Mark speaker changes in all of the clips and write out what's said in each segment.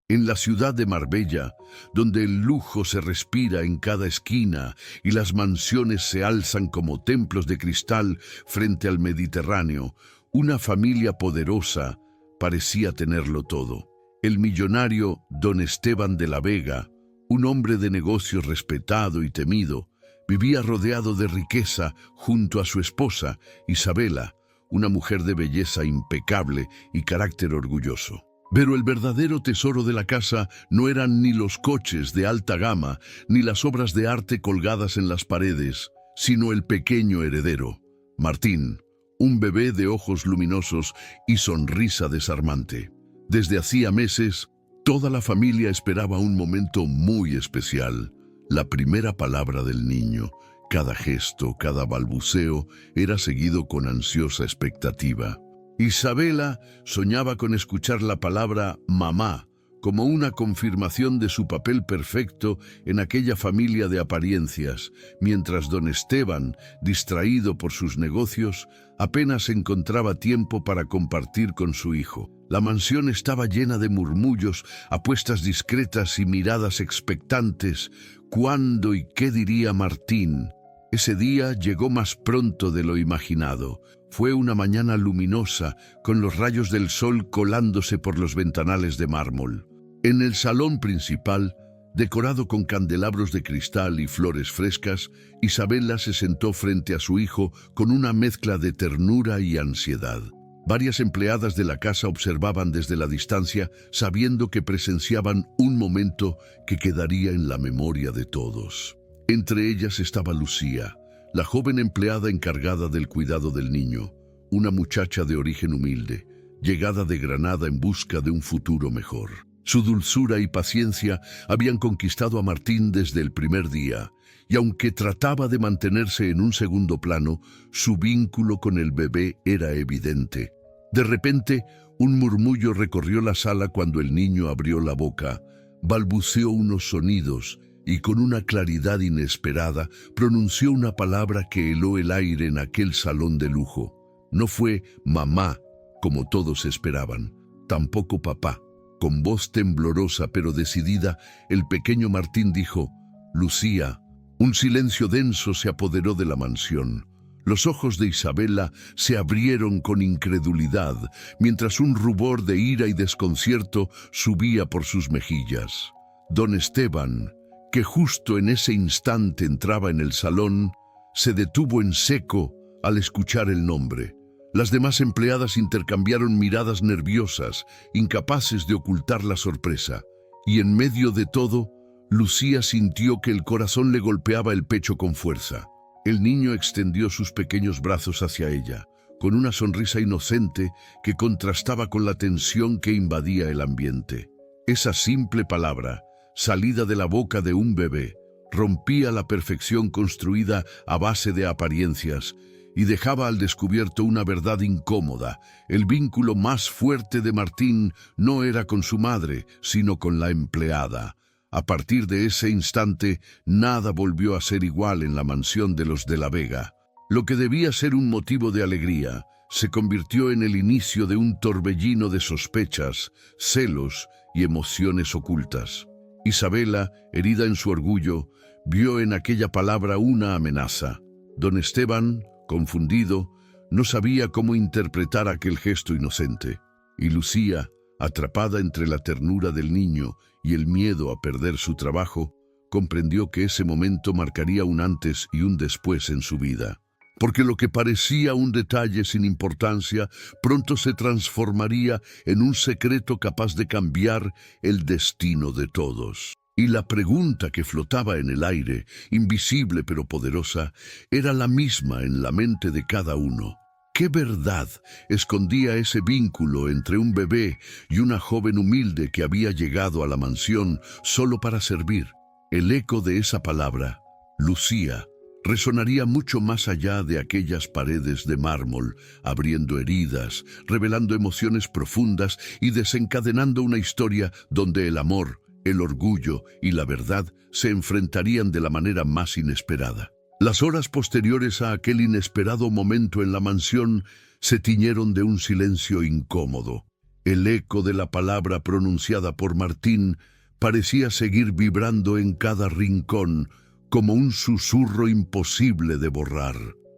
Speaker 1: En la ciudad de Marbella, donde el lujo se respira en cada esquina y las mansiones se alzan como templos de cristal frente al Mediterráneo, una familia poderosa parecía tenerlo todo. El millonario don Esteban de la Vega, un hombre de negocios respetado y temido, vivía rodeado de riqueza junto a su esposa, Isabela, una mujer de belleza impecable y carácter orgulloso. Pero el verdadero tesoro de la casa no eran ni los coches de alta gama, ni las obras de arte colgadas en las paredes, sino el pequeño heredero, Martín, un bebé de ojos luminosos y sonrisa desarmante. Desde hacía meses, toda la familia esperaba un momento muy especial, la primera palabra del niño. Cada gesto, cada balbuceo era seguido con ansiosa expectativa. Isabela soñaba con escuchar la palabra mamá como una confirmación de su papel perfecto en aquella familia de apariencias, mientras don Esteban, distraído por sus negocios, apenas encontraba tiempo para compartir con su hijo. La mansión estaba llena de murmullos, apuestas discretas y miradas expectantes. ¿Cuándo y qué diría Martín? Ese día llegó más pronto de lo imaginado. Fue una mañana luminosa, con los rayos del sol colándose por los ventanales de mármol. En el salón principal, decorado con candelabros de cristal y flores frescas, Isabela se sentó frente a su hijo con una mezcla de ternura y ansiedad. Varias empleadas de la casa observaban desde la distancia, sabiendo que presenciaban un momento que quedaría en la memoria de todos. Entre ellas estaba Lucía, la joven empleada encargada del cuidado del niño, una muchacha de origen humilde, llegada de Granada en busca de un futuro mejor. Su dulzura y paciencia habían conquistado a Martín desde el primer día, y aunque trataba de mantenerse en un segundo plano, su vínculo con el bebé era evidente. De repente, un murmullo recorrió la sala cuando el niño abrió la boca, balbuceó unos sonidos, y con una claridad inesperada pronunció una palabra que heló el aire en aquel salón de lujo. No fue mamá, como todos esperaban, tampoco papá. Con voz temblorosa pero decidida, el pequeño Martín dijo, Lucía. Un silencio denso se apoderó de la mansión. Los ojos de Isabela se abrieron con incredulidad, mientras un rubor de ira y desconcierto subía por sus mejillas. Don Esteban, que justo en ese instante entraba en el salón, se detuvo en seco al escuchar el nombre. Las demás empleadas intercambiaron miradas nerviosas, incapaces de ocultar la sorpresa. Y en medio de todo, Lucía sintió que el corazón le golpeaba el pecho con fuerza. El niño extendió sus pequeños brazos hacia ella, con una sonrisa inocente que contrastaba con la tensión que invadía el ambiente. Esa simple palabra, salida de la boca de un bebé, rompía la perfección construida a base de apariencias y dejaba al descubierto una verdad incómoda. El vínculo más fuerte de Martín no era con su madre, sino con la empleada. A partir de ese instante, nada volvió a ser igual en la mansión de los de la Vega. Lo que debía ser un motivo de alegría, se convirtió en el inicio de un torbellino de sospechas, celos y emociones ocultas. Isabela, herida en su orgullo, vio en aquella palabra una amenaza. Don Esteban, confundido, no sabía cómo interpretar aquel gesto inocente. Y Lucía, atrapada entre la ternura del niño y el miedo a perder su trabajo, comprendió que ese momento marcaría un antes y un después en su vida. Porque lo que parecía un detalle sin importancia, pronto se transformaría en un secreto capaz de cambiar el destino de todos. Y la pregunta que flotaba en el aire, invisible pero poderosa, era la misma en la mente de cada uno. ¿Qué verdad escondía ese vínculo entre un bebé y una joven humilde que había llegado a la mansión solo para servir? El eco de esa palabra, Lucía, resonaría mucho más allá de aquellas paredes de mármol, abriendo heridas, revelando emociones profundas y desencadenando una historia donde el amor, el orgullo y la verdad se enfrentarían de la manera más inesperada. Las horas posteriores a aquel inesperado momento en la mansión se tiñeron de un silencio incómodo. El eco de la palabra pronunciada por Martín parecía seguir vibrando en cada rincón, como un susurro imposible de borrar.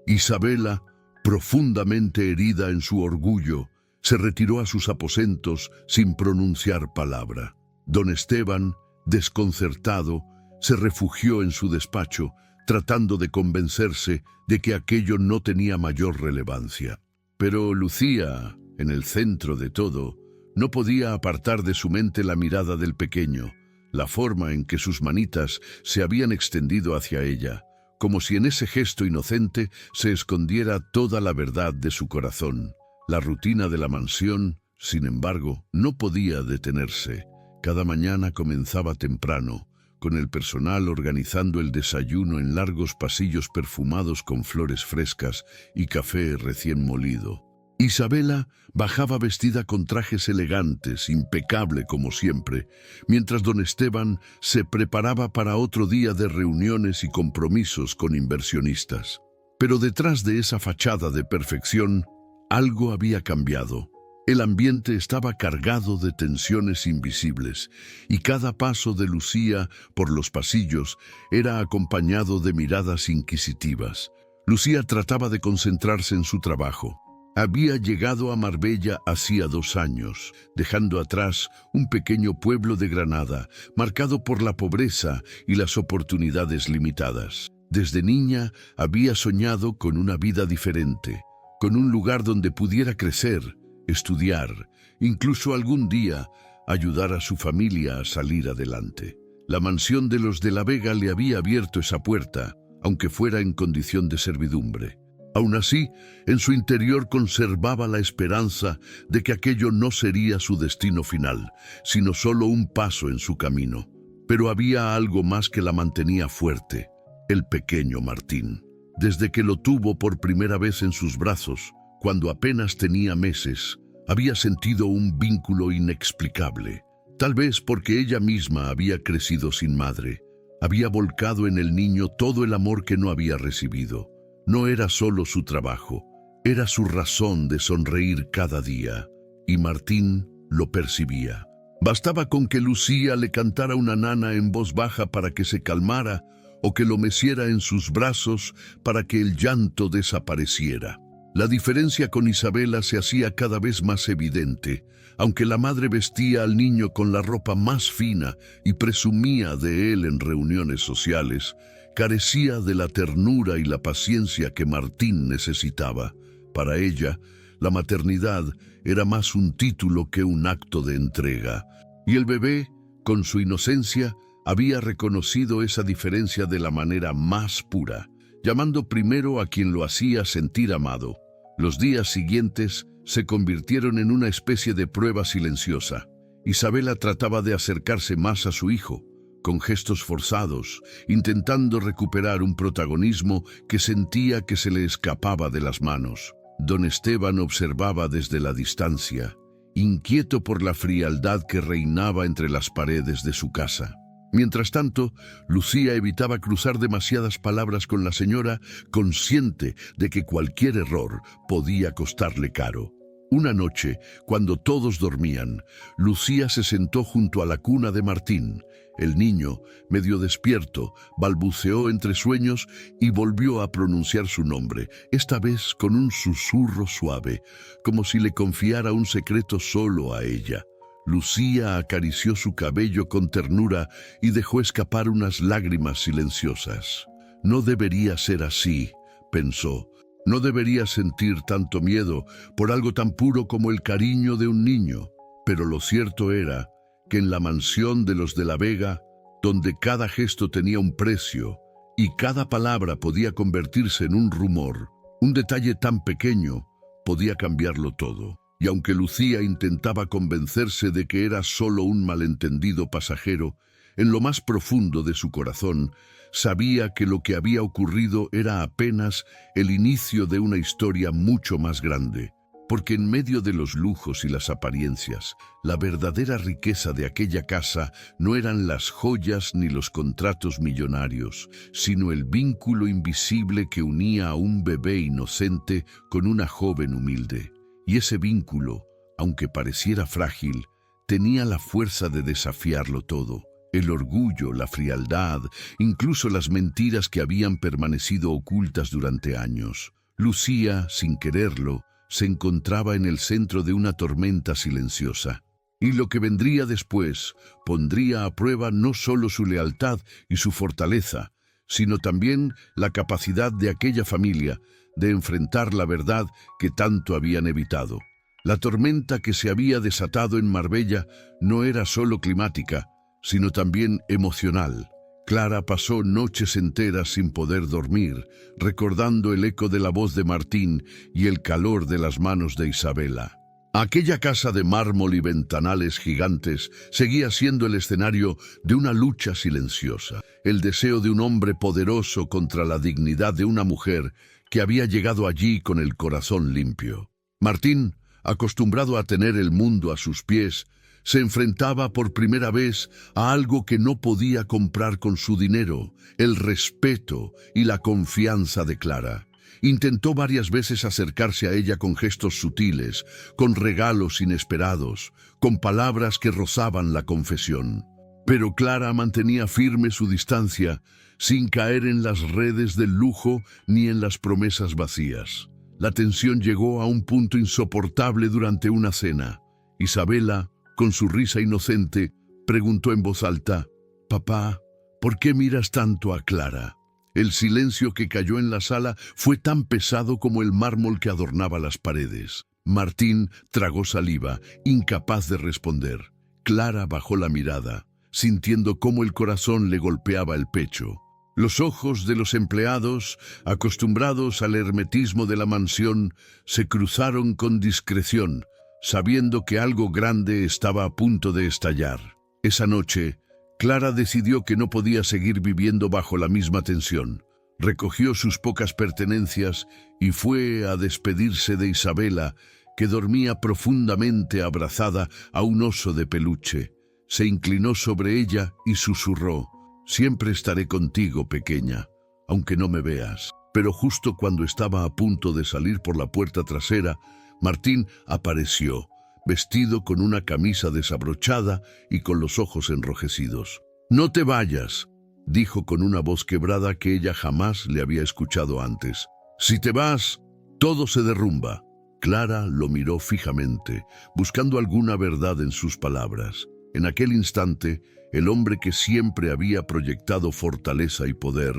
Speaker 1: Isabela, profundamente herida en su orgullo, se retiró a sus aposentos sin pronunciar palabra. Don Esteban, desconcertado, se refugió en su despacho, tratando de convencerse de que aquello no tenía mayor relevancia. Pero Lucía, en el centro de todo, no podía apartar de su mente la mirada del pequeño, la forma en que sus manitas se habían extendido hacia ella, como si en ese gesto inocente se escondiera toda la verdad de su corazón. La rutina de la mansión, sin embargo, no podía detenerse. Cada mañana comenzaba temprano, con el personal organizando el desayuno en largos pasillos perfumados con flores frescas y café recién molido. Isabela bajaba vestida con trajes elegantes, impecable como siempre, mientras don Esteban se preparaba para otro día de reuniones y compromisos con inversionistas. Pero detrás de esa fachada de perfección, algo había cambiado. El ambiente estaba cargado de tensiones invisibles, y cada paso de Lucía por los pasillos era acompañado de miradas inquisitivas. Lucía trataba de concentrarse en su trabajo. Había llegado a Marbella hacía 2 años, dejando atrás un pequeño pueblo de Granada, marcado por la pobreza y las oportunidades limitadas. Desde niña había soñado con una vida diferente, con un lugar donde pudiera crecer, estudiar, incluso algún día ayudar a su familia a salir adelante. La mansión de los de la Vega le había abierto esa puerta, aunque fuera en condición de servidumbre. Aún así, en su interior conservaba la esperanza de que aquello no sería su destino final, sino solo un paso en su camino. Pero había algo más que la mantenía fuerte: el pequeño Martín. Desde que lo tuvo por primera vez en sus brazos, cuando apenas tenía meses, había sentido un vínculo inexplicable. Tal vez porque ella misma había crecido sin madre. Había volcado en el niño todo el amor que no había recibido. No era solo su trabajo, era su razón de sonreír cada día, y Martín lo percibía. Bastaba con que Lucía le cantara una nana en voz baja para que se calmara, o que lo meciera en sus brazos para que el llanto desapareciera. La diferencia con Isabela se hacía cada vez más evidente. Aunque la madre vestía al niño con la ropa más fina y presumía de él en reuniones sociales, carecía de la ternura y la paciencia que Martín necesitaba. Para ella, la maternidad era más un título que un acto de entrega. Y el bebé, con su inocencia, había reconocido esa diferencia de la manera más pura, llamando primero a quien lo hacía sentir amado. Los días siguientes se convirtieron en una especie de prueba silenciosa. Isabela trataba de acercarse más a su hijo, con gestos forzados, intentando recuperar un protagonismo que sentía que se le escapaba de las manos. Don Esteban observaba desde la distancia, inquieto por la frialdad que reinaba entre las paredes de su casa. Mientras tanto, Lucía evitaba cruzar demasiadas palabras con la señora, consciente de que cualquier error podía costarle caro. Una noche, cuando todos dormían, Lucía se sentó junto a la cuna de Martín. El niño, medio despierto, balbuceó entre sueños y volvió a pronunciar su nombre, esta vez con un susurro suave, como si le confiara un secreto solo a ella. Lucía acarició su cabello con ternura y dejó escapar unas lágrimas silenciosas. No debería ser así, pensó. No debería sentir tanto miedo por algo tan puro como el cariño de un niño. Pero lo cierto era que en la mansión de los de la Vega, donde cada gesto tenía un precio y cada palabra podía convertirse en un rumor, un detalle tan pequeño podía cambiarlo todo. Y aunque Lucía intentaba convencerse de que era solo un malentendido pasajero, en lo más profundo de su corazón sabía que lo que había ocurrido era apenas el inicio de una historia mucho más grande. Porque en medio de los lujos y las apariencias, la verdadera riqueza de aquella casa no eran las joyas ni los contratos millonarios, sino el vínculo invisible que unía a un bebé inocente con una joven humilde. Y ese vínculo, aunque pareciera frágil, tenía la fuerza de desafiarlo todo. El orgullo, la frialdad, incluso las mentiras que habían permanecido ocultas durante años. Lucía, sin quererlo, se encontraba en el centro de una tormenta silenciosa. Y lo que vendría después pondría a prueba no solo su lealtad y su fortaleza, sino también la capacidad de aquella familia de enfrentar la verdad que tanto habían evitado. La tormenta que se había desatado en Marbella no era solo climática, sino también emocional. Clara pasó noches enteras sin poder dormir, recordando el eco de la voz de Martín y el calor de las manos de Isabela. Aquella casa de mármol y ventanales gigantes seguía siendo el escenario de una lucha silenciosa, el deseo de un hombre poderoso contra la dignidad de una mujer que había llegado allí con el corazón limpio. Martín, acostumbrado a tener el mundo a sus pies, se enfrentaba por primera vez a algo que no podía comprar con su dinero: el respeto y la confianza de Clara. Intentó varias veces acercarse a ella con gestos sutiles, con regalos inesperados, con palabras que rozaban la confesión. Pero Clara mantenía firme su distancia, sin caer en las redes del lujo ni en las promesas vacías. La tensión llegó a un punto insoportable durante una cena. Isabela, con su risa inocente, preguntó en voz alta: «Papá, ¿por qué miras tanto a Clara?». El silencio que cayó en la sala fue tan pesado como el mármol que adornaba las paredes. Martín tragó saliva, incapaz de responder. Clara bajó la mirada, sintiendo cómo el corazón le golpeaba el pecho. Los ojos de los empleados, acostumbrados al hermetismo de la mansión, se cruzaron con discreción, sabiendo que algo grande estaba a punto de estallar. Esa noche, Clara decidió que no podía seguir viviendo bajo la misma tensión. Recogió sus pocas pertenencias y fue a despedirse de Isabela, que dormía profundamente abrazada a un oso de peluche. Se inclinó sobre ella y susurró: «Siempre estaré contigo, pequeña, aunque no me veas». Pero justo cuando estaba a punto de salir por la puerta trasera, Martín apareció, vestido con una camisa desabrochada y con los ojos enrojecidos. «No te vayas», dijo con una voz quebrada que ella jamás le había escuchado antes. «Si te vas, todo se derrumba». Clara lo miró fijamente, buscando alguna verdad en sus palabras. En aquel instante, el hombre que siempre había proyectado fortaleza y poder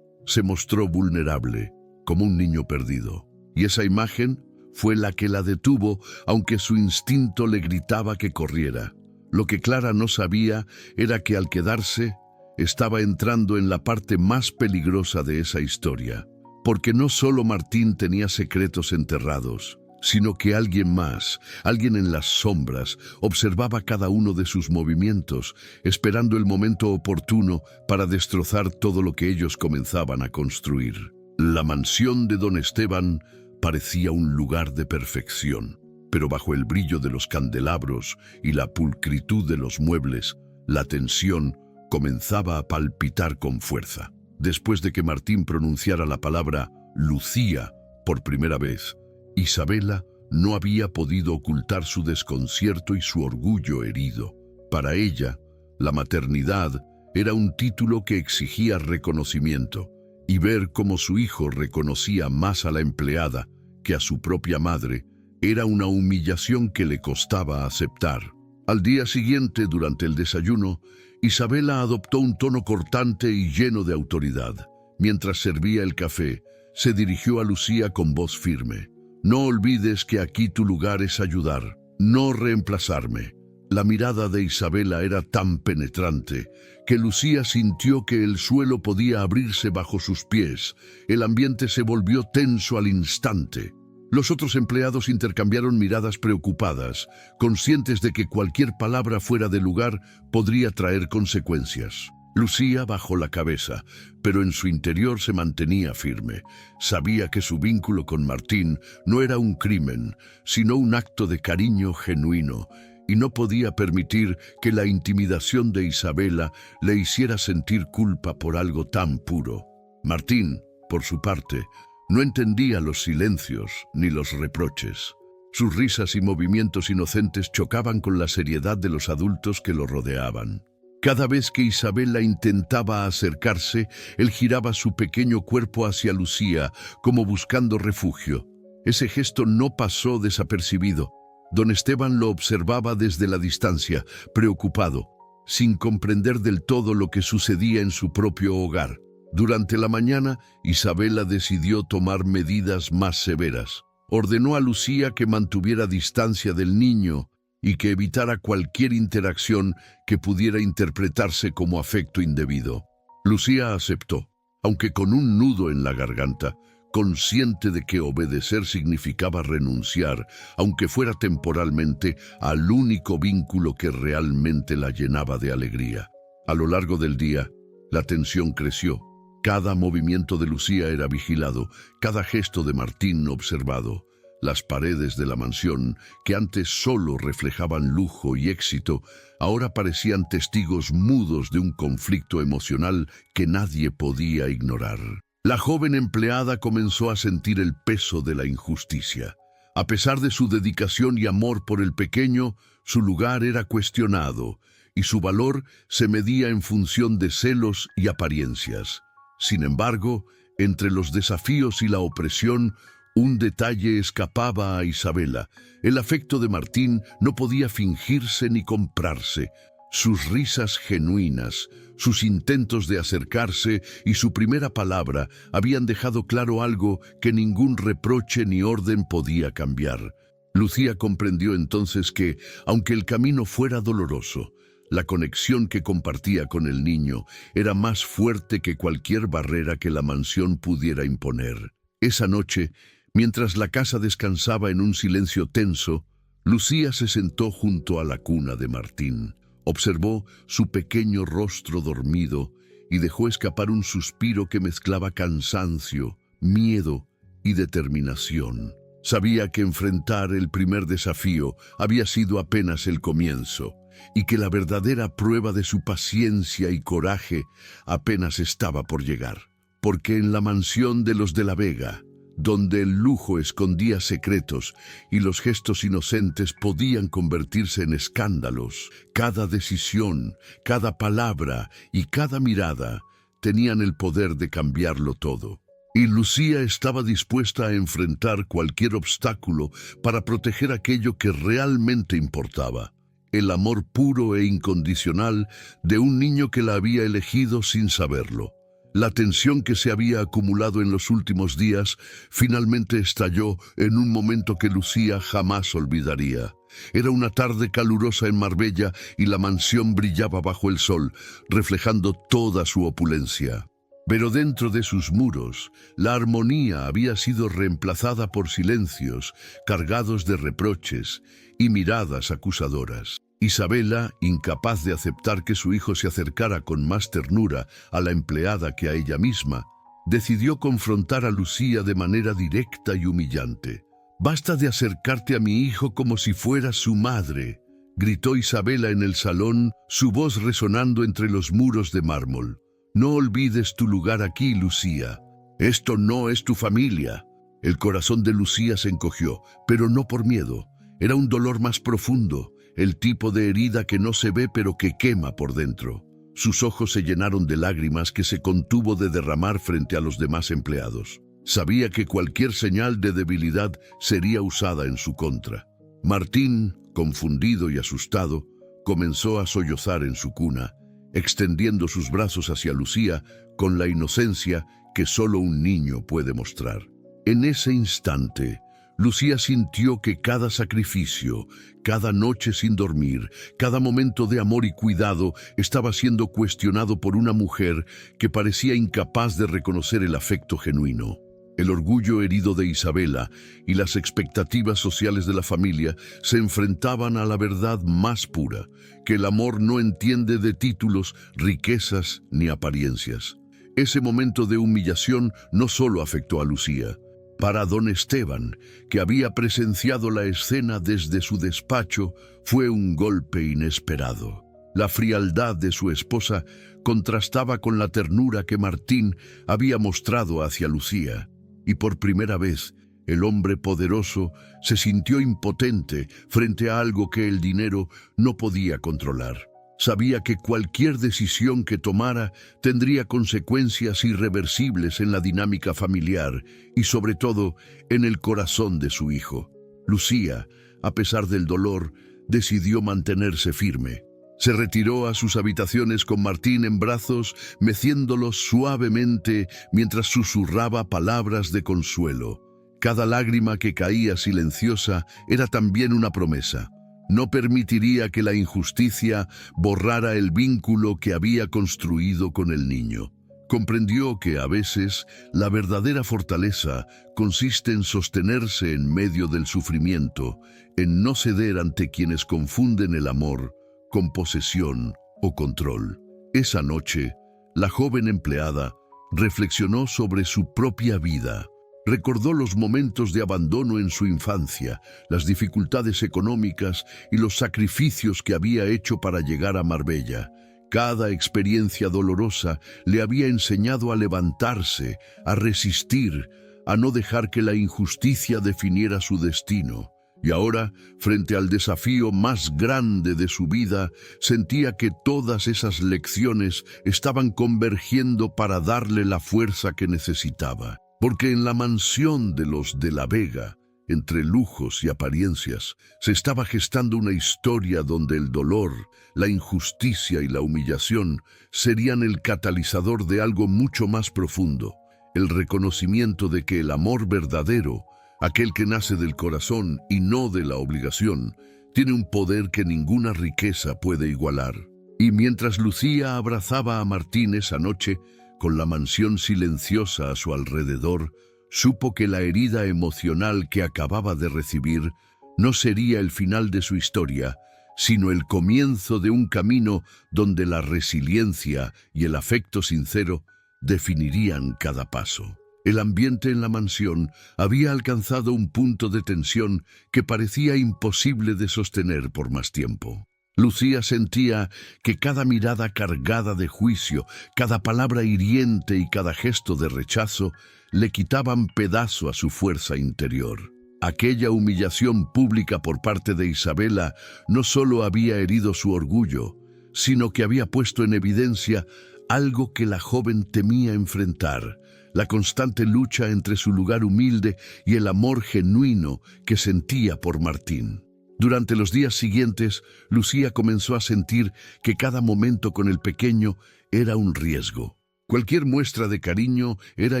Speaker 1: se mostró vulnerable, como un niño perdido. Y esa imagen fue la que la detuvo, aunque su instinto le gritaba que corriera. Lo que Clara no sabía era que al quedarse, estaba entrando en la parte más peligrosa de esa historia. Porque no solo Martín tenía secretos enterrados, sino que alguien más, alguien en las sombras, observaba cada uno de sus movimientos, esperando el momento oportuno para destrozar todo lo que ellos comenzaban a construir. La mansión de don Esteban parecía un lugar de perfección, pero bajo el brillo de los candelabros y la pulcritud de los muebles, la tensión comenzaba a palpitar con fuerza. Después de que Martín pronunciara la palabra Lucía por primera vez, Isabela no había podido ocultar su desconcierto y su orgullo herido. Para ella, la maternidad era un título que exigía reconocimiento, y ver cómo su hijo reconocía más a la empleada que a su propia madre era una humillación que le costaba aceptar. Al día siguiente, durante el desayuno, Isabela adoptó un tono cortante y lleno de autoridad. Mientras servía el café, se dirigió a Lucía con voz firme: «No olvides que aquí tu lugar es ayudar, no reemplazarme». La mirada de Isabela era tan penetrante que Lucía sintió que el suelo podía abrirse bajo sus pies. El ambiente se volvió tenso al instante. Los otros empleados intercambiaron miradas preocupadas, conscientes de que cualquier palabra fuera de lugar podría traer consecuencias. Lucía bajó la cabeza, pero en su interior se mantenía firme. Sabía que su vínculo con Martín no era un crimen, sino un acto de cariño genuino, y no podía permitir que la intimidación de Isabela le hiciera sentir culpa por algo tan puro. Martín, por su parte, no entendía los silencios ni los reproches. Sus risas y movimientos inocentes chocaban con la seriedad de los adultos que lo rodeaban. Cada vez que Isabela intentaba acercarse, él giraba su pequeño cuerpo hacia Lucía, como buscando refugio. Ese gesto no pasó desapercibido. Don Esteban lo observaba desde la distancia, preocupado, sin comprender del todo lo que sucedía en su propio hogar. Durante la mañana, Isabela decidió tomar medidas más severas. Ordenó a Lucía que mantuviera distancia del niño y que evitara cualquier interacción que pudiera interpretarse como afecto indebido. Lucía aceptó, aunque con un nudo en la garganta, consciente de que obedecer significaba renunciar, aunque fuera temporalmente, al único vínculo que realmente la llenaba de alegría. A lo largo del día, la tensión creció. Cada movimiento de Lucía era vigilado, cada gesto de Martín observado. Las paredes de la mansión, que antes solo reflejaban lujo y éxito, ahora parecían testigos mudos de un conflicto emocional que nadie podía ignorar. La joven empleada comenzó a sentir el peso de la injusticia. A pesar de su dedicación y amor por el pequeño, su lugar era cuestionado, y su valor se medía en función de celos y apariencias. Sin embargo, entre los desafíos y la opresión, un detalle escapaba a Isabela. El afecto de Martín no podía fingirse ni comprarse. Sus risas genuinas, sus intentos de acercarse y su primera palabra habían dejado claro algo que ningún reproche ni orden podía cambiar. Lucía comprendió entonces que, aunque el camino fuera doloroso, la conexión que compartía con el niño era más fuerte que cualquier barrera que la mansión pudiera imponer. Esa noche, mientras la casa descansaba en un silencio tenso, Lucía se sentó junto a la cuna de Martín. Observó su pequeño rostro dormido y dejó escapar un suspiro que mezclaba cansancio, miedo y determinación. Sabía que enfrentar el primer desafío había sido apenas el comienzo, y que la verdadera prueba de su paciencia y coraje apenas estaba por llegar. Porque en la mansión de los de la Vega, donde el lujo escondía secretos y los gestos inocentes podían convertirse en escándalos, cada decisión, cada palabra y cada mirada tenían el poder de cambiarlo todo. Y Lucía estaba dispuesta a enfrentar cualquier obstáculo para proteger aquello que realmente importaba: el amor puro e incondicional de un niño que la había elegido sin saberlo. La tensión que se había acumulado en los últimos días finalmente estalló en un momento que Lucía jamás olvidaría. Era una tarde calurosa en Marbella y la mansión brillaba bajo el sol, reflejando toda su opulencia. Pero dentro de sus muros, la armonía había sido reemplazada por silencios cargados de reproches y miradas acusadoras. Isabela, incapaz de aceptar que su hijo se acercara con más ternura a la empleada que a ella misma, decidió confrontar a Lucía de manera directa y humillante. «Basta de acercarte a mi hijo como si fuera su madre», gritó Isabela en el salón, su voz resonando entre los muros de mármol. «No olvides tu lugar aquí, Lucía. Esto no es tu familia». El corazón de Lucía se encogió, pero no por miedo. Era un dolor más profundo, el tipo de herida que no se ve pero que quema por dentro. Sus ojos se llenaron de lágrimas que se contuvo de derramar frente a los demás empleados. Sabía que cualquier señal de debilidad sería usada en su contra. Martín, confundido y asustado, comenzó a sollozar en su cuna, extendiendo sus brazos hacia Lucía con la inocencia que solo un niño puede mostrar. En ese instante, Lucía sintió que cada sacrificio, cada noche sin dormir, cada momento de amor y cuidado estaba siendo cuestionado por una mujer que parecía incapaz de reconocer el afecto genuino. El orgullo herido de Isabela y las expectativas sociales de la familia se enfrentaban a la verdad más pura, que el amor no entiende de títulos, riquezas ni apariencias. Ese momento de humillación no solo afectó a Lucía. Para don Esteban, que había presenciado la escena desde su despacho, fue un golpe inesperado. La frialdad de su esposa contrastaba con la ternura que Martín había mostrado hacia Lucía, y por primera vez El hombre poderoso se sintió impotente frente a algo que el dinero no podía controlar. Sabía que cualquier decisión que tomara tendría consecuencias irreversibles en la dinámica familiar y sobre todo en el corazón de su hijo. Lucía, a pesar del dolor, decidió mantenerse firme. Se retiró a sus habitaciones con Martín en brazos, meciéndolo suavemente mientras susurraba palabras de consuelo. Cada lágrima que caía silenciosa era también una promesa. No permitiría que la injusticia borrara el vínculo que había construido con el niño. Comprendió que a veces la verdadera fortaleza consiste en sostenerse en medio del sufrimiento, en no ceder ante quienes confunden el amor con posesión o control. Esa noche, la joven empleada reflexionó sobre su propia vida. Recordó los momentos de abandono en su infancia, las dificultades económicas y los sacrificios que había hecho para llegar a Marbella. Cada experiencia dolorosa le había enseñado a levantarse, a resistir, a no dejar que la injusticia definiera su destino. Y ahora, frente al desafío más grande de su vida, sentía que todas esas lecciones estaban convergiendo para darle la fuerza que necesitaba. Porque en la mansión de los de la Vega, entre lujos y apariencias, se estaba gestando una historia donde el dolor, la injusticia y la humillación serían el catalizador de algo mucho más profundo, el reconocimiento de que el amor verdadero, aquel que nace del corazón y no de la obligación, tiene un poder que ninguna riqueza puede igualar. Y mientras Lucía abrazaba a Martín esa noche, con la mansión silenciosa a su alrededor, supo que la herida emocional que acababa de recibir no sería el final de su historia, sino el comienzo de un camino donde la resiliencia y el afecto sincero definirían cada paso. El ambiente en la mansión había alcanzado un punto de tensión que parecía imposible de sostener por más tiempo. Lucía sentía que cada mirada cargada de juicio, cada palabra hiriente y cada gesto de rechazo le quitaban pedazo a su fuerza interior. Aquella humillación pública por parte de Isabela no solo había herido su orgullo, sino que había puesto en evidencia algo que la joven temía enfrentar: la constante lucha entre su lugar humilde y el amor genuino que sentía por Martín. Durante los días siguientes, Lucía comenzó a sentir que cada momento con el pequeño era un riesgo. Cualquier muestra de cariño era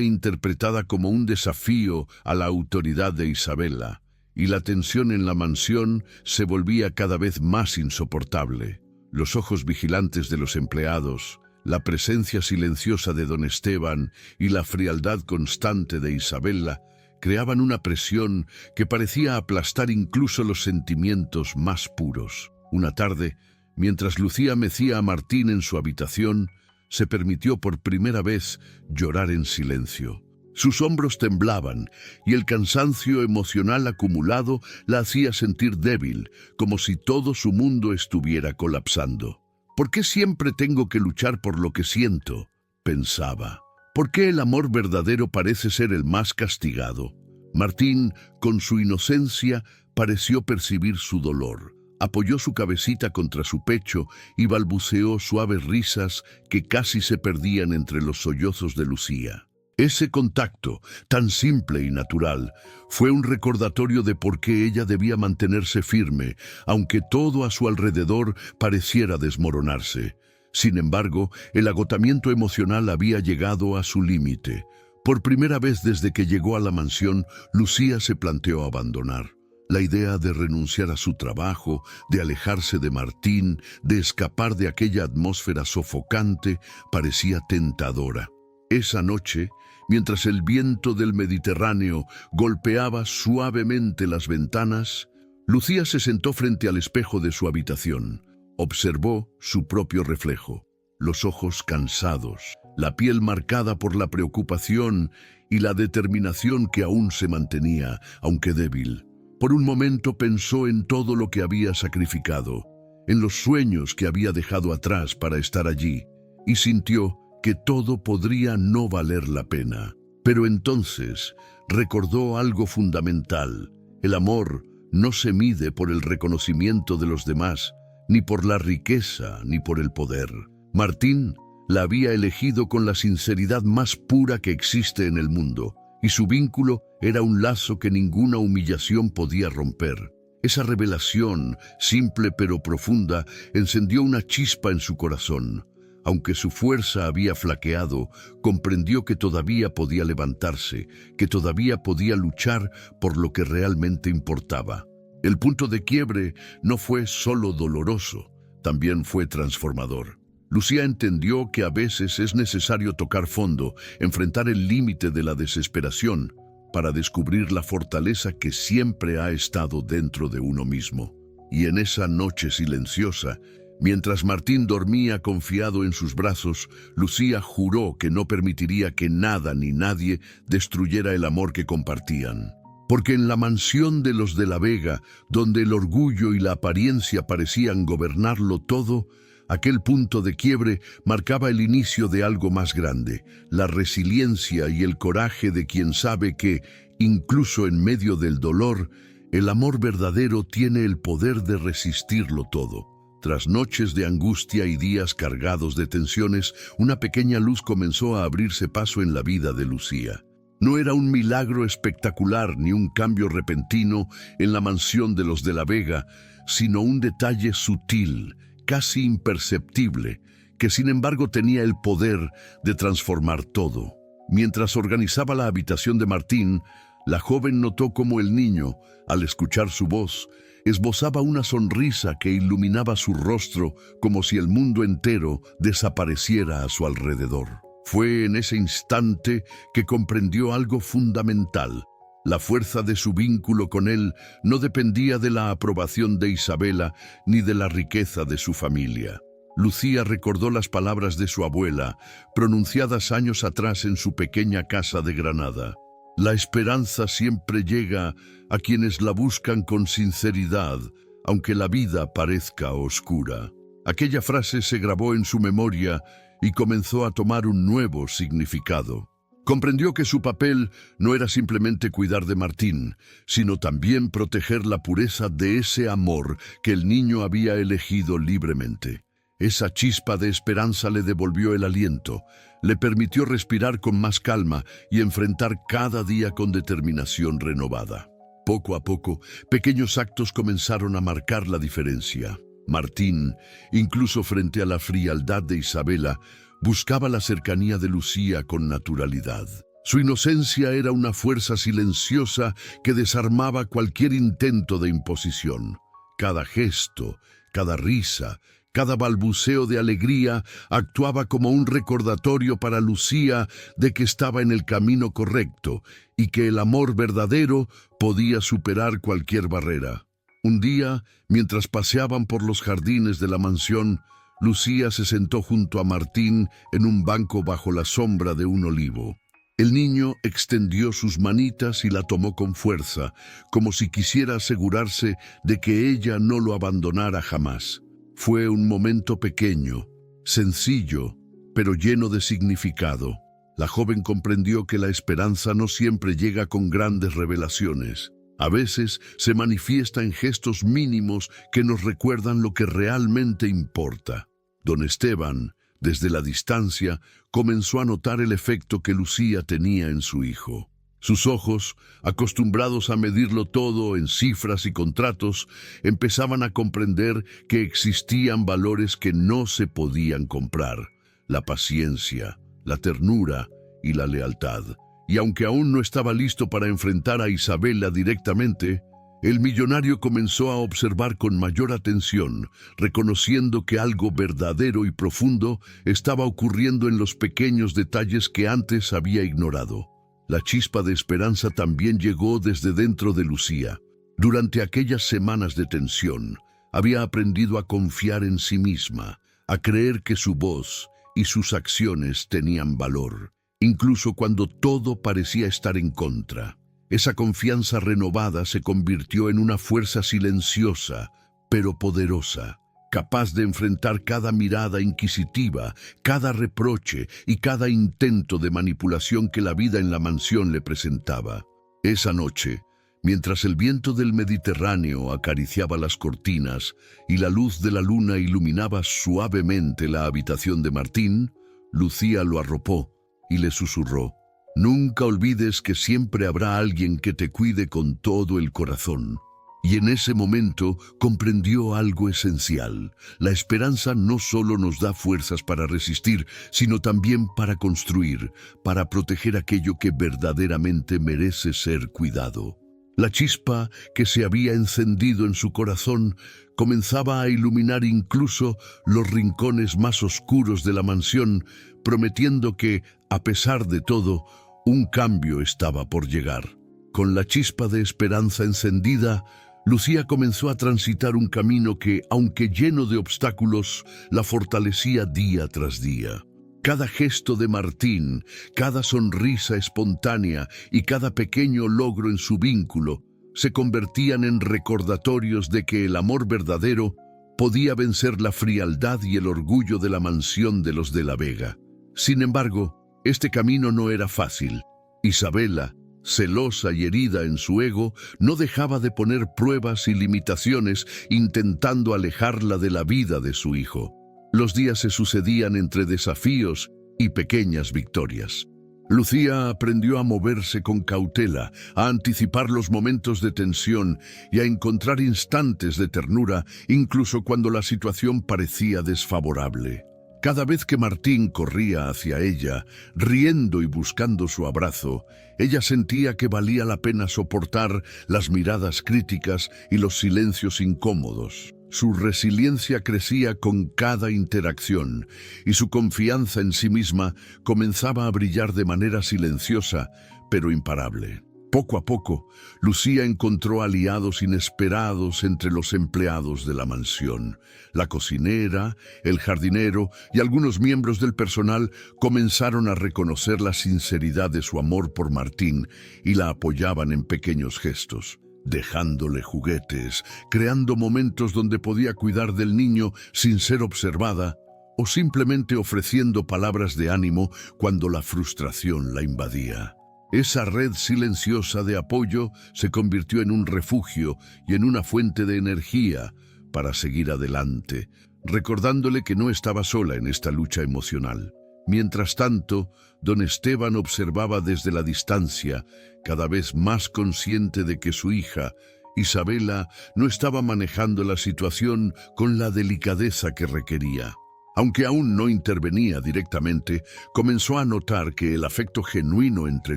Speaker 1: interpretada como un desafío a la autoridad de Isabela, y la tensión en la mansión se volvía cada vez más insoportable. Los ojos vigilantes de los empleados, la presencia silenciosa de don Esteban y la frialdad constante de Isabela creaban una presión que parecía aplastar incluso los sentimientos más puros. Una tarde, mientras Lucía mecía a Martín en su habitación, se permitió por primera vez llorar en silencio. Sus hombros temblaban y el cansancio emocional acumulado la hacía sentir débil, como si todo su mundo estuviera colapsando. ¿Por qué siempre tengo que luchar por lo que siento?, pensaba. ¿Por qué el amor verdadero parece ser el más castigado? Martín, con su inocencia, pareció percibir su dolor. Apoyó su cabecita contra su pecho y balbuceó suaves risas que casi se perdían entre los sollozos de Lucía. Ese contacto, tan simple y natural, fue un recordatorio de por qué ella debía mantenerse firme, aunque todo a su alrededor pareciera desmoronarse. Sin embargo, el agotamiento emocional había llegado a su límite. Por primera vez desde que llegó a la mansión, Lucía se planteó abandonar. La idea de renunciar a su trabajo, de alejarse de Martín, de escapar de aquella atmósfera sofocante, parecía tentadora. Esa noche, mientras el viento del Mediterráneo golpeaba suavemente las ventanas, Lucía se sentó frente al espejo de su habitación. Observó su propio reflejo, los ojos cansados, la piel marcada por la preocupación y la determinación que aún se mantenía, aunque débil. Por un momento pensó en todo lo que había sacrificado, en los sueños que había dejado atrás para estar allí, y sintió que todo podría no valer la pena. Pero entonces recordó algo fundamental. El amor no se mide por el reconocimiento de los demás, ni por la riqueza, ni por el poder. Martín la había elegido con la sinceridad más pura que existe en el mundo, y su vínculo era un lazo que ninguna humillación podía romper. Esa revelación, simple pero profunda, encendió una chispa en su corazón. Aunque su fuerza había flaqueado, comprendió que todavía podía levantarse, que todavía podía luchar por lo que realmente importaba. El punto de quiebre no fue solo doloroso, también fue transformador. Lucía entendió que a veces es necesario tocar fondo, enfrentar el límite de la desesperación, para descubrir la fortaleza que siempre ha estado dentro de uno mismo. Y en esa noche silenciosa, mientras Martín dormía confiado en sus brazos, Lucía juró que no permitiría que nada ni nadie destruyera el amor que compartían. Porque en la mansión de los de la Vega, donde el orgullo y la apariencia parecían gobernarlo todo, aquel punto de quiebre marcaba el inicio de algo más grande, la resiliencia y el coraje de quien sabe que, incluso en medio del dolor, el amor verdadero tiene el poder de resistirlo todo. Tras noches de angustia y días cargados de tensiones, una pequeña luz comenzó a abrirse paso en la vida de Lucía. No era un milagro espectacular ni un cambio repentino en la mansión de los de la Vega, sino un detalle sutil, casi imperceptible, que sin embargo tenía el poder de transformar todo. Mientras organizaba la habitación de Martín, la joven notó cómo el niño, al escuchar su voz, esbozaba una sonrisa que iluminaba su rostro como si el mundo entero desapareciera a su alrededor. Fue en ese instante que comprendió algo fundamental. La fuerza de su vínculo con él no dependía de la aprobación de Isabela ni de la riqueza de su familia. Lucía recordó las palabras de su abuela, pronunciadas años atrás en su pequeña casa de Granada. La esperanza siempre llega a quienes la buscan con sinceridad, aunque la vida parezca oscura. Aquella frase se grabó en su memoria y comenzó a tomar un nuevo significado. Comprendió que su papel no era simplemente cuidar de Martín, sino también proteger la pureza de ese amor que el niño había elegido libremente. Esa chispa de esperanza le devolvió el aliento, le permitió respirar con más calma y enfrentar cada día con determinación renovada. Poco a poco, pequeños actos comenzaron a marcar la diferencia. Martín, incluso frente a la frialdad de Isabela, buscaba la cercanía de Lucía con naturalidad. Su inocencia era una fuerza silenciosa que desarmaba cualquier intento de imposición. Cada gesto, cada risa, cada balbuceo de alegría actuaba como un recordatorio para Lucía de que estaba en el camino correcto y que el amor verdadero podía superar cualquier barrera. Un día, mientras paseaban por los jardines de la mansión, Lucía se sentó junto a Martín en un banco bajo la sombra de un olivo. El niño extendió sus manitas y la tomó con fuerza, como si quisiera asegurarse de que ella no lo abandonara jamás. Fue un momento pequeño, sencillo, pero lleno de significado. La joven comprendió que la esperanza no siempre llega con grandes revelaciones. A veces se manifiesta en gestos mínimos que nos recuerdan lo que realmente importa. Don Esteban, desde la distancia, comenzó a notar el efecto que Lucía tenía en su hijo. Sus ojos, acostumbrados a medirlo todo en cifras y contratos, empezaban a comprender que existían valores que no se podían comprar: la paciencia, la ternura y la lealtad. Y aunque aún no estaba listo para enfrentar a Isabela directamente, el millonario comenzó a observar con mayor atención, reconociendo que algo verdadero y profundo estaba ocurriendo en los pequeños detalles que antes había ignorado. La chispa de esperanza también llegó desde dentro de Lucía. Durante aquellas semanas de tensión, había aprendido a confiar en sí misma, a creer que su voz y sus acciones tenían valor, incluso cuando todo parecía estar en contra. Esa confianza renovada se convirtió en una fuerza silenciosa, pero poderosa, capaz de enfrentar cada mirada inquisitiva, cada reproche y cada intento de manipulación que la vida en la mansión le presentaba. Esa noche, mientras el viento del Mediterráneo acariciaba las cortinas y la luz de la luna iluminaba suavemente la habitación de Martín, Lucía lo arropó y le susurró: «Nunca olvides que siempre habrá alguien que te cuide con todo el corazón». Y en ese momento comprendió algo esencial. La esperanza no solo nos da fuerzas para resistir, sino también para construir, para proteger aquello que verdaderamente merece ser cuidado. La chispa que se había encendido en su corazón comenzaba a iluminar incluso los rincones más oscuros de la mansión, prometiendo que, a pesar de todo, un cambio estaba por llegar. Con la chispa de esperanza encendida, Lucía comenzó a transitar un camino que, aunque lleno de obstáculos, la fortalecía día tras día. Cada gesto de Martín, cada sonrisa espontánea y cada pequeño logro en su vínculo se convertían en recordatorios de que el amor verdadero podía vencer la frialdad y el orgullo de la mansión de los de la Vega. Sin embargo, este camino no era fácil. Isabela, celosa y herida en su ego, no dejaba de poner pruebas y limitaciones intentando alejarla de la vida de su hijo. Los días se sucedían entre desafíos y pequeñas victorias. Lucía aprendió a moverse con cautela, a anticipar los momentos de tensión y a encontrar instantes de ternura, incluso cuando la situación parecía desfavorable. Cada vez que Martín corría hacia ella, riendo y buscando su abrazo, ella sentía que valía la pena soportar las miradas críticas y los silencios incómodos. Su resiliencia crecía con cada interacción y su confianza en sí misma comenzaba a brillar de manera silenciosa, pero imparable. Poco a poco, Lucía encontró aliados inesperados entre los empleados de la mansión. La cocinera, el jardinero y algunos miembros del personal comenzaron a reconocer la sinceridad de su amor por Martín y la apoyaban en pequeños gestos, dejándole juguetes, creando momentos donde podía cuidar del niño sin ser observada o simplemente ofreciendo palabras de ánimo cuando la frustración la invadía. Esa red silenciosa de apoyo se convirtió en un refugio y en una fuente de energía para seguir adelante, recordándole que no estaba sola en esta lucha emocional. Mientras tanto, don Esteban observaba desde la distancia, cada vez más consciente de que su hija, Isabela, no estaba manejando la situación con la delicadeza que requería. Aunque aún no intervenía directamente, comenzó a notar que el afecto genuino entre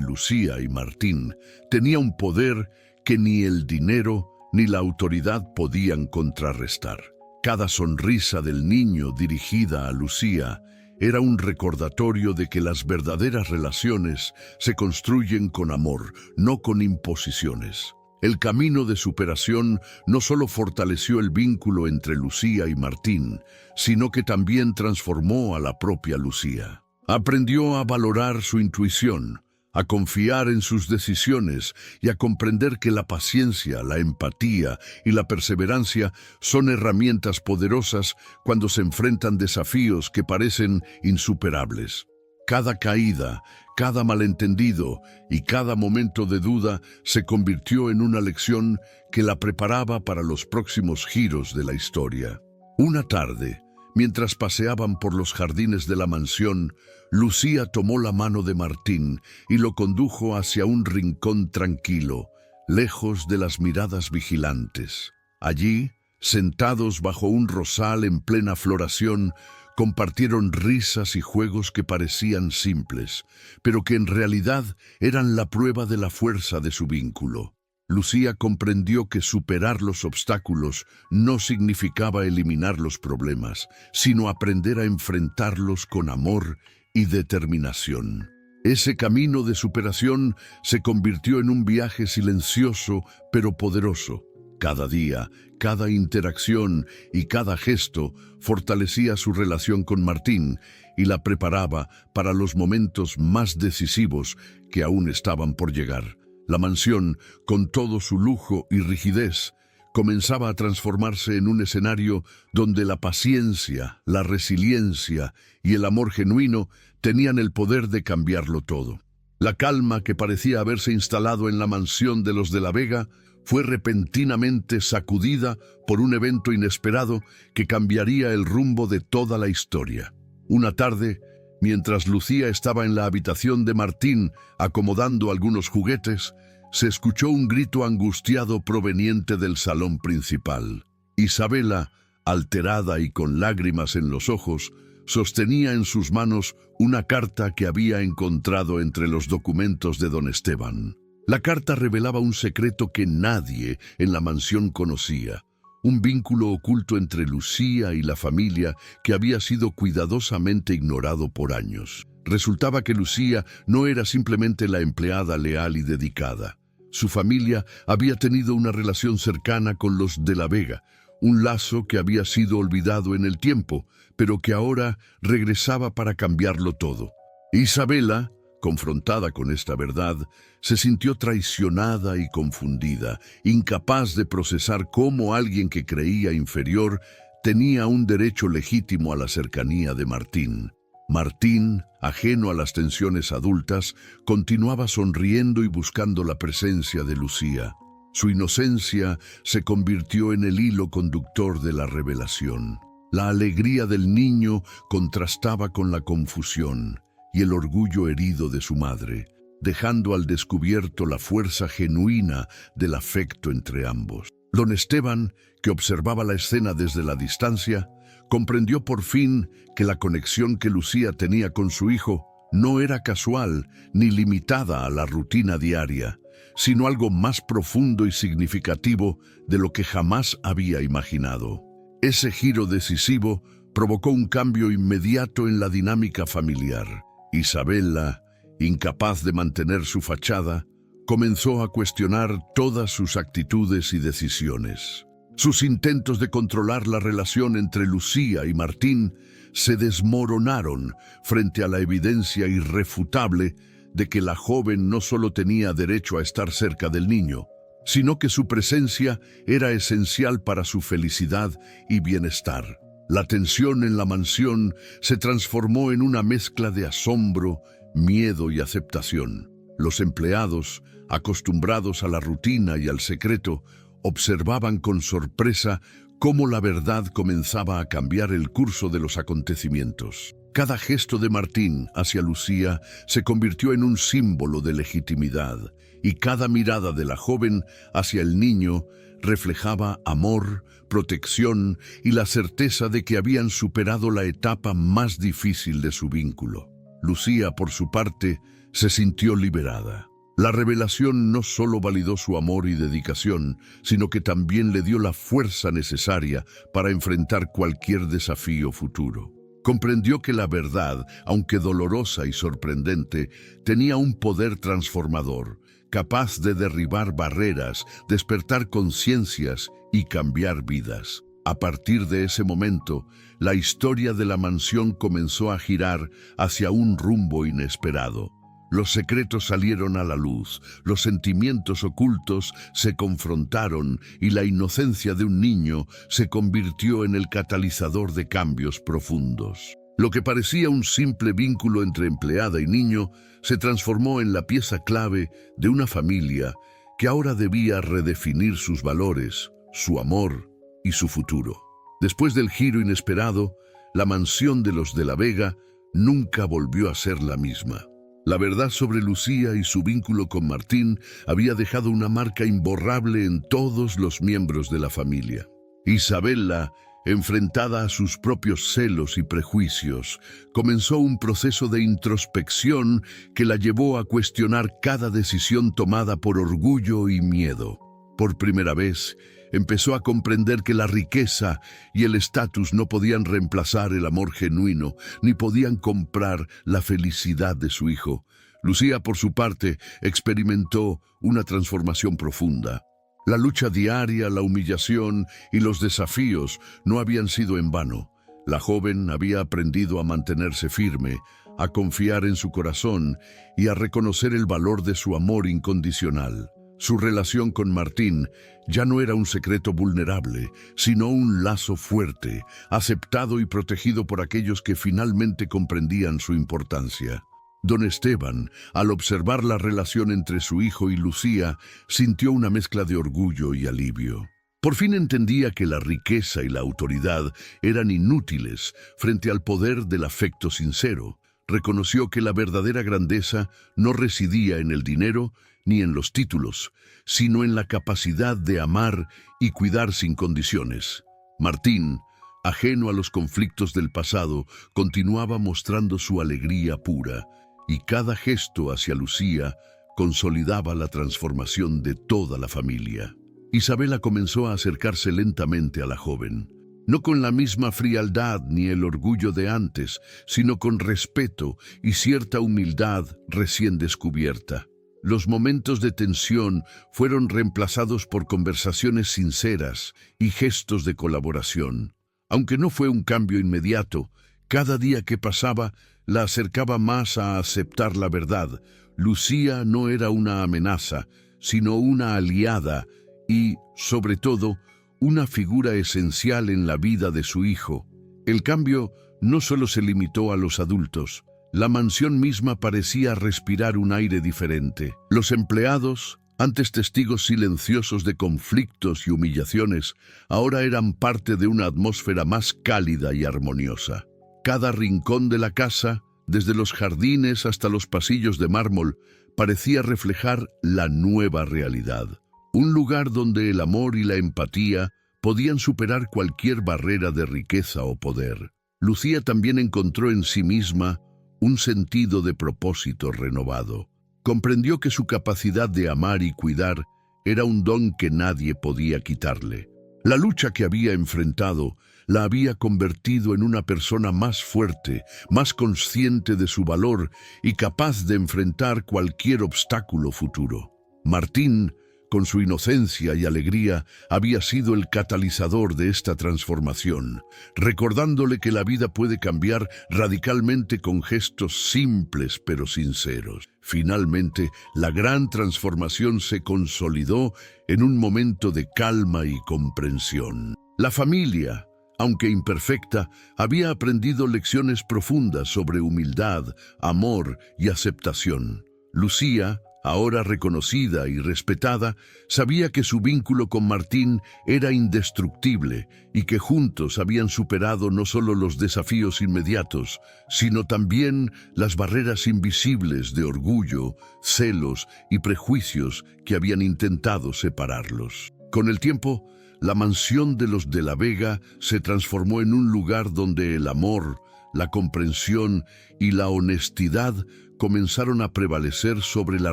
Speaker 1: Lucía y Martín tenía un poder que ni el dinero ni la autoridad podían contrarrestar. Cada sonrisa del niño dirigida a Lucía era un recordatorio de que las verdaderas relaciones se construyen con amor, no con imposiciones. El camino de superación no solo fortaleció el vínculo entre Lucía y Martín, sino que también transformó a la propia Lucía. Aprendió a valorar su intuición, a confiar en sus decisiones y a comprender que la paciencia, la empatía y la perseverancia son herramientas poderosas cuando se enfrentan desafíos que parecen insuperables. Cada caída, cada malentendido y cada momento de duda se convirtió en una lección que la preparaba para los próximos giros de la historia. Una tarde, mientras paseaban por los jardines de la mansión, Lucía tomó la mano de Martín y lo condujo hacia un rincón tranquilo, lejos de las miradas vigilantes. Allí, sentados bajo un rosal en plena floración, compartieron risas y juegos que parecían simples, pero que en realidad eran la prueba de la fuerza de su vínculo. Lucía comprendió que superar los obstáculos no significaba eliminar los problemas, sino aprender a enfrentarlos con amor y determinación. Ese camino de superación se convirtió en un viaje silencioso pero poderoso. Cada día, cada interacción y cada gesto fortalecía su relación con Martín y la preparaba para los momentos más decisivos que aún estaban por llegar. La mansión, con todo su lujo y rigidez, comenzaba a transformarse en un escenario donde la paciencia, la resiliencia y el amor genuino tenían el poder de cambiarlo todo. La calma que parecía haberse instalado en la mansión de los de la Vega fue repentinamente sacudida por un evento inesperado que cambiaría el rumbo de toda la historia. Una tarde, mientras Lucía estaba en la habitación de Martín acomodando algunos juguetes, se escuchó un grito angustiado proveniente del salón principal. Isabela, alterada y con lágrimas en los ojos, sostenía en sus manos una carta que había encontrado entre los documentos de don Esteban. La carta revelaba un secreto que nadie en la mansión conocía, un vínculo oculto entre Lucía y la familia que había sido cuidadosamente ignorado por años. Resultaba que Lucía no era simplemente la empleada leal y dedicada. Su familia había tenido una relación cercana con los de la Vega, un lazo que había sido olvidado en el tiempo, pero que ahora regresaba para cambiarlo todo. Isabela, confrontada con esta verdad, se sintió traicionada y confundida, incapaz de procesar cómo alguien que creía inferior tenía un derecho legítimo a la cercanía de Martín. Martín, ajeno a las tensiones adultas, continuaba sonriendo y buscando la presencia de Lucía. Su inocencia se convirtió en el hilo conductor de la revelación. La alegría del niño contrastaba con la confusión y el orgullo herido de su madre, dejando al descubierto la fuerza genuina del afecto entre ambos. Don Esteban, que observaba la escena desde la distancia, comprendió por fin que la conexión que Lucía tenía con su hijo no era casual ni limitada a la rutina diaria, sino algo más profundo y significativo de lo que jamás había imaginado. Ese giro decisivo provocó un cambio inmediato en la dinámica familiar. Isabela, incapaz de mantener su fachada, comenzó a cuestionar todas sus actitudes y decisiones. Sus intentos de controlar la relación entre Lucía y Martín se desmoronaron frente a la evidencia irrefutable de que la joven no solo tenía derecho a estar cerca del niño, sino que su presencia era esencial para su felicidad y bienestar. La tensión en la mansión se transformó en una mezcla de asombro, miedo y aceptación. Los empleados, acostumbrados a la rutina y al secreto, observaban con sorpresa cómo la verdad comenzaba a cambiar el curso de los acontecimientos. Cada gesto de Martín hacia Lucía se convirtió en un símbolo de legitimidad, y cada mirada de la joven hacia el niño reflejaba amor, protección y la certeza de que habían superado la etapa más difícil de su vínculo. Lucía, por su parte, se sintió liberada. La revelación no solo validó su amor y dedicación, sino que también le dio la fuerza necesaria para enfrentar cualquier desafío futuro. Comprendió que la verdad, aunque dolorosa y sorprendente, tenía un poder transformador, capaz de derribar barreras, despertar conciencias y cambiar vidas. A partir de ese momento, la historia de la mansión comenzó a girar hacia un rumbo inesperado. Los secretos salieron a la luz, los sentimientos ocultos se confrontaron y la inocencia de un niño se convirtió en el catalizador de cambios profundos. Lo que parecía un simple vínculo entre empleada y niño se transformó en la pieza clave de una familia que ahora debía redefinir sus valores, su amor y su futuro. Después del giro inesperado, la mansión de los de la Vega nunca volvió a ser la misma. La verdad sobre Lucía y su vínculo con Martín había dejado una marca imborrable en todos los miembros de la familia. Isabela, enfrentada a sus propios celos y prejuicios, comenzó un proceso de introspección que la llevó a cuestionar cada decisión tomada por orgullo y miedo. Por primera vez, empezó a comprender que la riqueza y el estatus no podían reemplazar el amor genuino, ni podían comprar la felicidad de su hijo. Lucía, por su parte, experimentó una transformación profunda. La lucha diaria, la humillación y los desafíos no habían sido en vano. La joven había aprendido a mantenerse firme, a confiar en su corazón y a reconocer el valor de su amor incondicional. Su relación con Martín ya no era un secreto vulnerable, sino un lazo fuerte, aceptado y protegido por aquellos que finalmente comprendían su importancia. Don Esteban, al observar la relación entre su hijo y Lucía, sintió una mezcla de orgullo y alivio. Por fin entendía que la riqueza y la autoridad eran inútiles frente al poder del afecto sincero. Reconoció que la verdadera grandeza no residía en el dinero ni en los títulos, sino en la capacidad de amar y cuidar sin condiciones. Martín, ajeno a los conflictos del pasado, continuaba mostrando su alegría pura, y cada gesto hacia Lucía consolidaba la transformación de toda la familia. Isabela comenzó a acercarse lentamente a la joven, no con la misma frialdad ni el orgullo de antes, sino con respeto y cierta humildad recién descubierta. Los momentos de tensión fueron reemplazados por conversaciones sinceras y gestos de colaboración. Aunque no fue un cambio inmediato, cada día que pasaba la acercaba más a aceptar la verdad. Lucía no era una amenaza, sino una aliada y, sobre todo, una figura esencial en la vida de su hijo. El cambio no solo se limitó a los adultos. La mansión misma parecía respirar un aire diferente. Los empleados, antes testigos silenciosos de conflictos y humillaciones, ahora eran parte de una atmósfera más cálida y armoniosa. Cada rincón de la casa, desde los jardines hasta los pasillos de mármol, parecía reflejar la nueva realidad. Un lugar donde el amor y la empatía podían superar cualquier barrera de riqueza o poder. Lucía también encontró en sí misma un sentido de propósito renovado. Comprendió que su capacidad de amar y cuidar era un don que nadie podía quitarle. La lucha que había enfrentado la había convertido en una persona más fuerte, más consciente de su valor y capaz de enfrentar cualquier obstáculo futuro. Martín, con su inocencia y alegría, había sido el catalizador de esta transformación, recordándole que la vida puede cambiar radicalmente con gestos simples pero sinceros. Finalmente, la gran transformación se consolidó en un momento de calma y comprensión. La familia, aunque imperfecta, había aprendido lecciones profundas sobre humildad, amor y aceptación. Lucía, ahora reconocida y respetada, sabía que su vínculo con Martín era indestructible y que juntos habían superado no solo los desafíos inmediatos, sino también las barreras invisibles de orgullo, celos y prejuicios que habían intentado separarlos. Con el tiempo, la mansión de los de la Vega se transformó en un lugar donde el amor, la comprensión y la honestidad comenzaron a prevalecer sobre la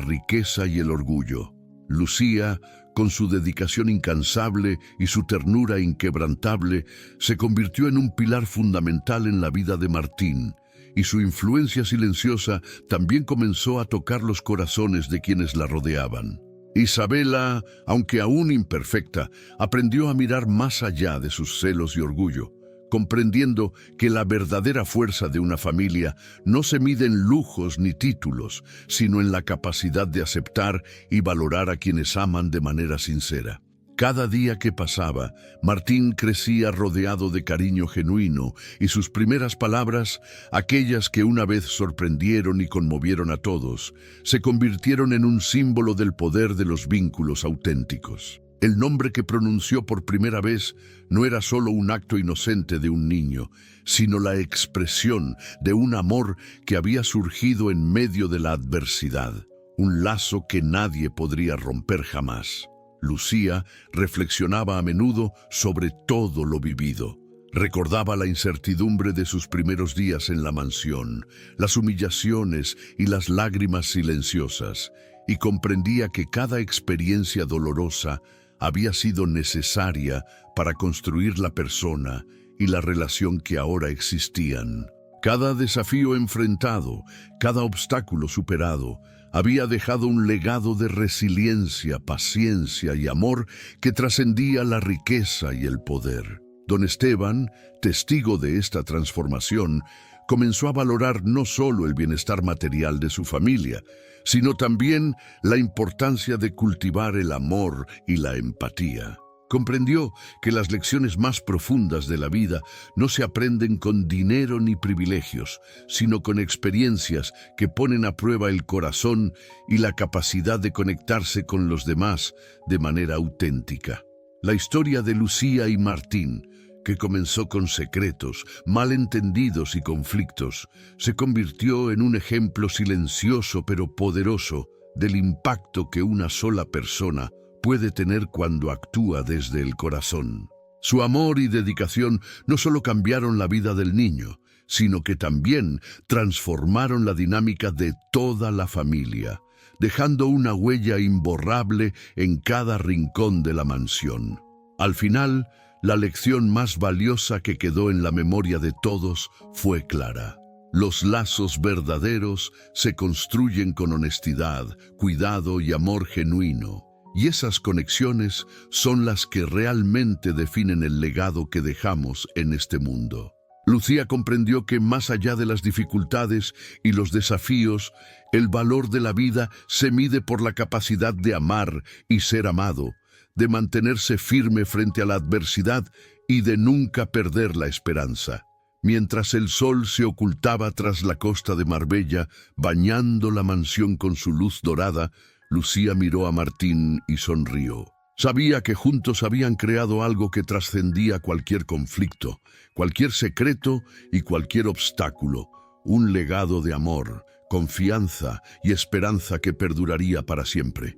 Speaker 1: riqueza y el orgullo. Lucía, con su dedicación incansable y su ternura inquebrantable, se convirtió en un pilar fundamental en la vida de Martín, y su influencia silenciosa también comenzó a tocar los corazones de quienes la rodeaban. Isabela, aunque aún imperfecta, aprendió a mirar más allá de sus celos y orgullo, comprendiendo que la verdadera fuerza de una familia no se mide en lujos ni títulos, sino en la capacidad de aceptar y valorar a quienes aman de manera sincera. Cada día que pasaba, Martín crecía rodeado de cariño genuino y sus primeras palabras, aquellas que una vez sorprendieron y conmovieron a todos, se convirtieron en un símbolo del poder de los vínculos auténticos. El nombre que pronunció por primera vez no era solo un acto inocente de un niño, sino la expresión de un amor que había surgido en medio de la adversidad, un lazo que nadie podría romper jamás. Lucía reflexionaba a menudo sobre todo lo vivido. Recordaba la incertidumbre de sus primeros días en la mansión, las humillaciones y las lágrimas silenciosas, y comprendía que cada experiencia dolorosa había sido necesaria para construir la persona y la relación que ahora existían. Cada desafío enfrentado, cada obstáculo superado, había dejado un legado de resiliencia, paciencia y amor que trascendía la riqueza y el poder. Don Esteban, testigo de esta transformación, comenzó a valorar no solo el bienestar material de su familia, sino también la importancia de cultivar el amor y la empatía. Comprendió que las lecciones más profundas de la vida no se aprenden con dinero ni privilegios, sino con experiencias que ponen a prueba el corazón y la capacidad de conectarse con los demás de manera auténtica. La historia de Lucía y Martín, que comenzó con secretos, malentendidos y conflictos, se convirtió en un ejemplo silencioso pero poderoso del impacto que una sola persona puede tener cuando actúa desde el corazón. Su amor y dedicación no solo cambiaron la vida del niño, sino que también transformaron la dinámica de toda la familia, dejando una huella imborrable en cada rincón de la mansión. Al final, la lección más valiosa que quedó en la memoria de todos fue clara. Los lazos verdaderos se construyen con honestidad, cuidado y amor genuino. Y esas conexiones son las que realmente definen el legado que dejamos en este mundo. Lucía comprendió que más allá de las dificultades y los desafíos, el valor de la vida se mide por la capacidad de amar y ser amado, de mantenerse firme frente a la adversidad y de nunca perder la esperanza. Mientras el sol se ocultaba tras la costa de Marbella, bañando la mansión con su luz dorada, Lucía miró a Martín y sonrió. Sabía que juntos habían creado algo que trascendía cualquier conflicto, cualquier secreto y cualquier obstáculo, un legado de amor, confianza y esperanza que perduraría para siempre.